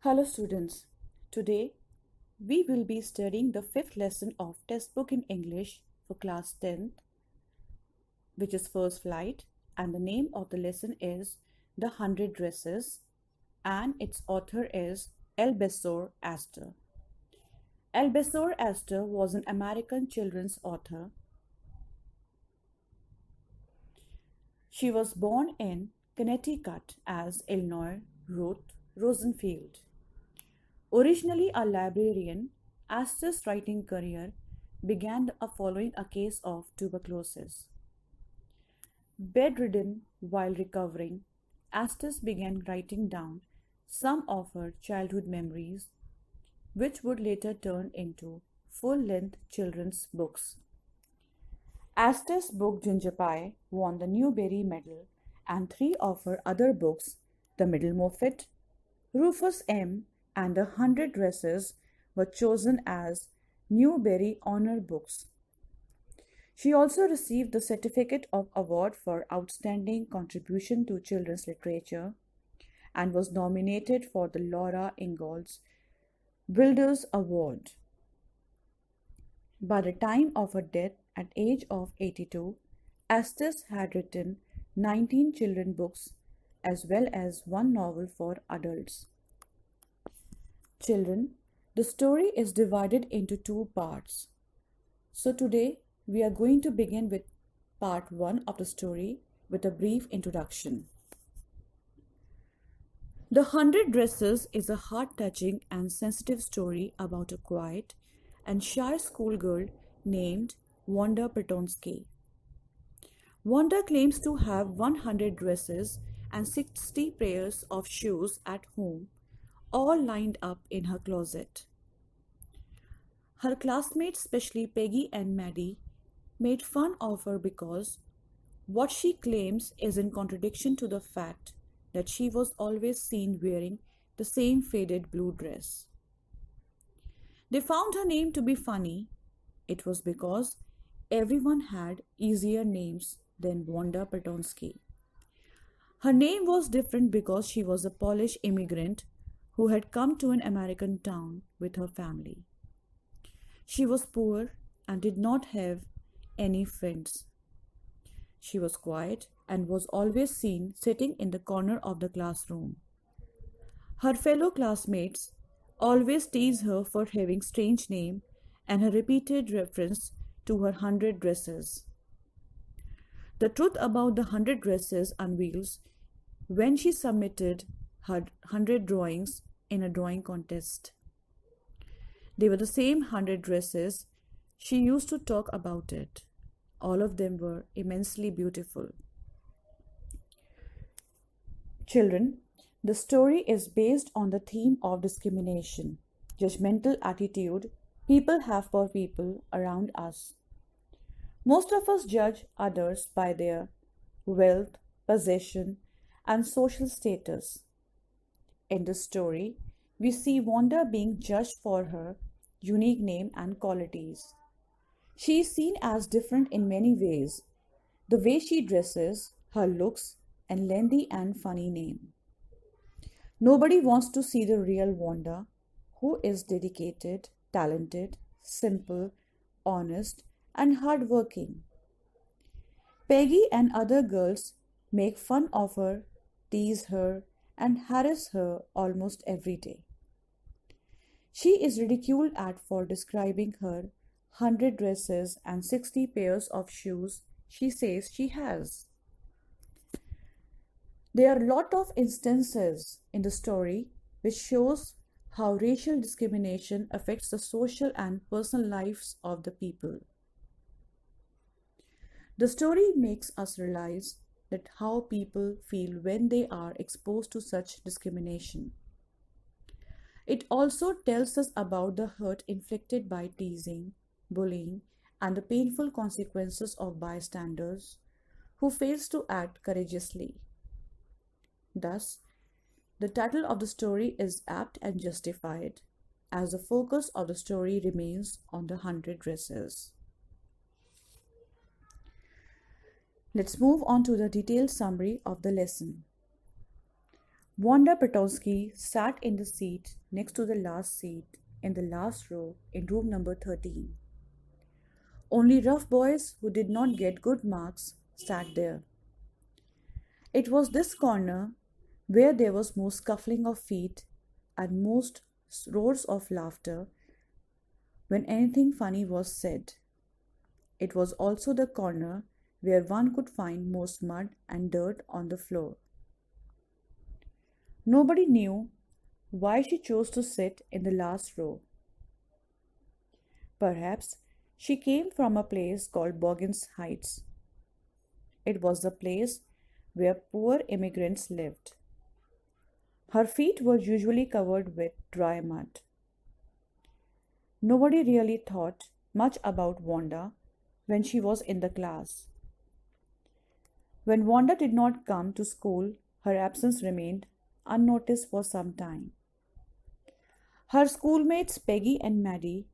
Hello students. Today we will be studying the fifth lesson of textbook in English for class 10th, which is First Flight, and the name of the lesson is The Hundred Dresses, and its author is Bsor Ester. Bsor Ester was an American children's author. She was born in Connecticut as Eleanor Ruth Rosenfield. Originally a librarian, Astor's writing career began following a case of tuberculosis. Bedridden while recovering, Astor began writing down some of her childhood memories, which would later turn into full-length children's books. Astor's book Ginger Pie won the Newbery Medal, and three of her other books, The Middle Moffat, Rufus M., and The Hundred Dresses, were chosen as Newbery Honor Books. She also received the Certificate of Award for Outstanding Contribution to Children's Literature and was nominated for the Laura Ingalls Wilder's Award. By the time of her death at age of 82, Estes had written 19 children's books as well as one novel for adults. Children, the story is divided into two parts. So today we are going to begin with part 1 of the story with a brief introduction. The Hundred Dresses is a heart-touching and sensitive story about a quiet and shy schoolgirl named Wanda Petonsky. Wanda claims to have 100 dresses and 60 pairs of shoes at home, all lined up in her closet. Her classmates, especially Peggy and Maddie, made fun of her because what she claims is in contradiction to the fact that she was always seen wearing the same faded blue dress. They found her name to be funny. It was because everyone had easier names than Wanda Petonsky. Her name was different because she was a Polish immigrant who had come to an American town with her family. She was poor and did not have any friends. She was quiet and was always seen sitting in the corner of the classroom. Her fellow classmates always teased her for having a strange name and her repeated reference to her 100 dresses. The truth about the 100 dresses unveils when she submitted her 100 drawings in a drawing contest. They were the same 100 dresses. She used to talk about it. All of them were immensely beautiful. Children, the story is based on the theme of discrimination, judgmental attitude people have for people around us. Most of us judge others by their wealth, possession, and social status. In this story, we see Wanda being judged for her unique name and qualities. She is seen as different in many ways: the way she dresses, her looks, and lengthy and funny name. Nobody wants to see the real Wanda, who is dedicated, talented, simple, honest, and hardworking. Peggy and other girls make fun of her, tease her, and harass her almost every day. She is ridiculed at for describing her 100 dresses and 60 pairs of shoes she says she has. There are a lot of instances in the story which shows how racial discrimination affects the social and personal lives of the people. The story makes us realize that how people feel when they are exposed to such discrimination. It also tells us about the hurt inflicted by teasing, bullying, and the painful consequences of bystanders who fails to act courageously. Thus, the title of the story is apt and justified, as the focus of the story remains on the 100 dresses. Let's move on to the detailed summary of the lesson. Wanda Petowski sat in the seat next to the last seat in the last row in room number 13. Only rough boys who did not get good marks sat there. It was this corner where there was more scuffling of feet and most roars of laughter when anything funny was said. It was also the corner where one could find most mud and dirt on the floor. Nobody knew why she chose to sit in the last row. Perhaps she came from a place called Boggins Heights. It was the place where poor immigrants lived. Her feet were usually covered with dry mud. Nobody really thought much about Wanda when she was in the class. When Wanda did not come to school, her absence remained unnoticed for some time. Her schoolmates Peggy and Maddie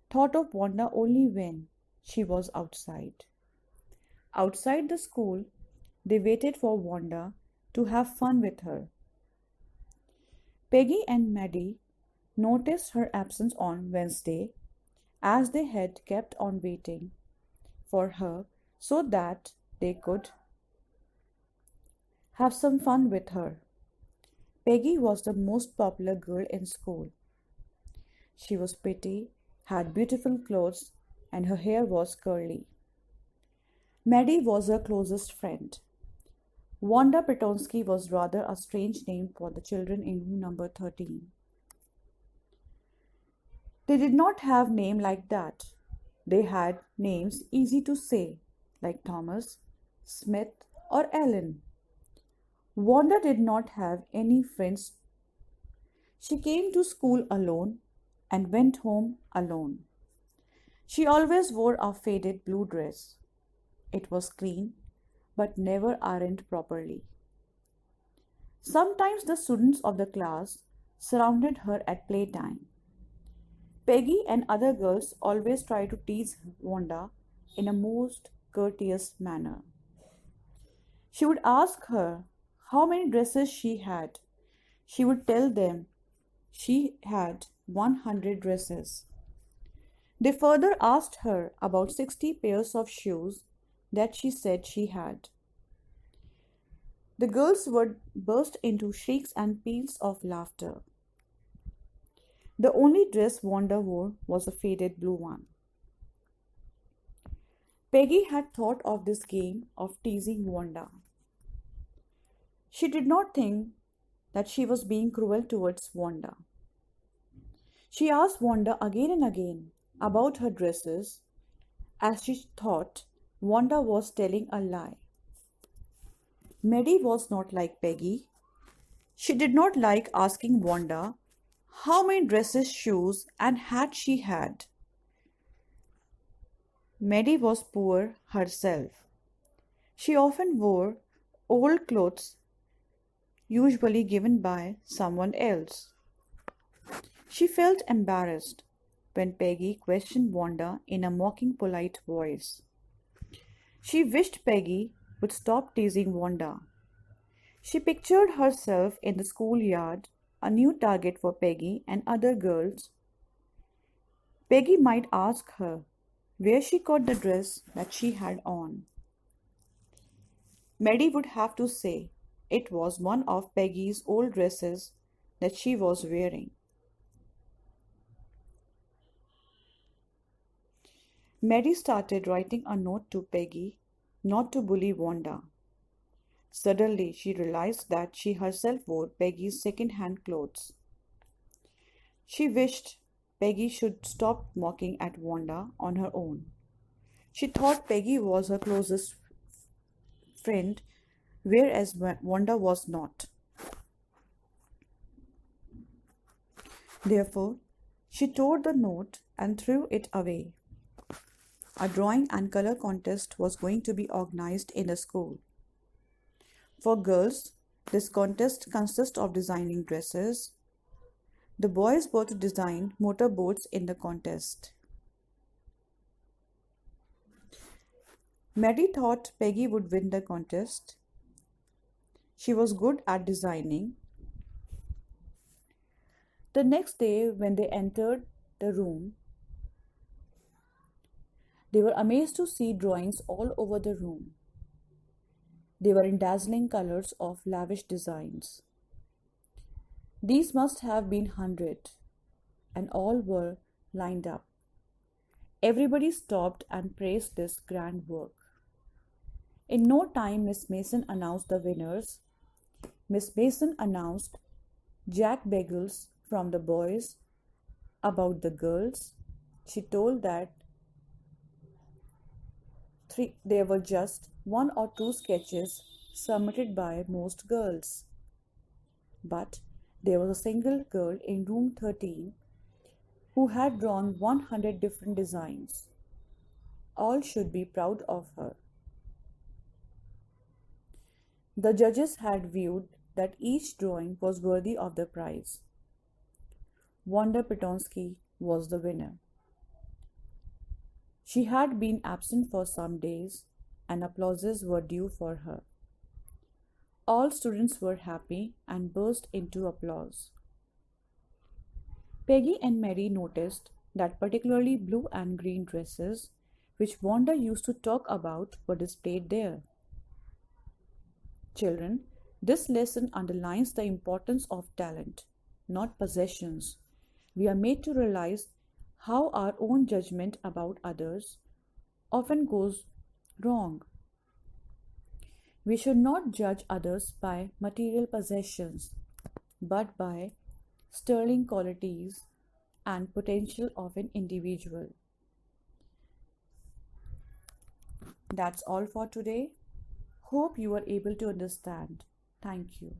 thought of Wanda only when she was outside. Outside the school, they waited for Wanda to have fun with her. Peggy and Maddie noticed her absence on Wednesday as they had kept on waiting for her so that they could have some fun with her. Peggy was the most popular girl in school. She was pretty, had beautiful clothes, and her hair was curly. Maddie was her closest friend. Wanda Petonsky was rather a strange name for the children in room number 13. They did not have names like that. They had names easy to say, like Thomas, Smith, or Ellen. Wanda did not have any friends. She came to school alone and went home alone. She always wore a faded blue dress. It was clean but never ironed properly. Sometimes the students of the class surrounded her at playtime. Peggy and other girls always tried to tease Wanda in a most courteous manner. She would ask her how many dresses she had. She would tell them she had 100 dresses. They further asked her about 60 pairs of shoes that she said she had. The girls would burst into shrieks and peals of laughter. The only dress Wanda wore was a faded blue one. Peggy had thought of this game of teasing Wanda. She did not think that she was being cruel towards Wanda. She asked Wanda again and again about her dresses as she thought Wanda was telling a lie. Maddie was not like Peggy. She did not like asking Wanda how many dresses, shoes, and hats she had. Maddie was poor herself. She often wore old clothes, usually given by someone else. She felt embarrassed when Peggy questioned Wanda in a mocking, polite voice. She wished Peggy would stop teasing Wanda. She pictured herself in the schoolyard, a new target for Peggy and other girls. Peggy might ask her where she got the dress that she had on. Maddie would have to say it was one of Peggy's old dresses that she was wearing. Maddie started writing a note to Peggy not to bully Wanda. Suddenly, she realized that she herself wore Peggy's second-hand clothes. She wished Peggy should stop mocking at Wanda on her own. She thought Peggy was her closest friend, whereas Wanda was not. Therefore, she tore the note and threw it away. A drawing and color contest was going to be organized in the school. For girls, this contest consists of designing dresses. The boys were to design motorboats in the contest. Maddie thought Peggy would win the contest. She was good at designing The next day, when they entered the room, they were amazed to see drawings all over the room. They were in dazzling colors of lavish designs. These must have been 100, and all were lined up. Everybody stopped and praised this grand work. In no time, Miss Mason announced the winners. Miss Mason announced Jack Bagels from the boys. About the girls, she told that there were just one or two sketches submitted by most girls. But there was a single girl in room 13 who had drawn 100 different designs. All should be proud of her. The judges had viewed that each drawing was worthy of the prize. Wanda Petonsky was the winner. She had been absent for some days, and applauses were due for her. All students were happy and burst into applause. Peggy and Mary noticed that particularly blue and green dresses, which Wanda used to talk about, were displayed there. Children, this lesson underlines the importance of talent, not possessions. We are made to realize how our own judgment about others often goes wrong. We should not judge others by material possessions, but by sterling qualities and potential of an individual. That's all for today. Hope you are able to understand. Thank you.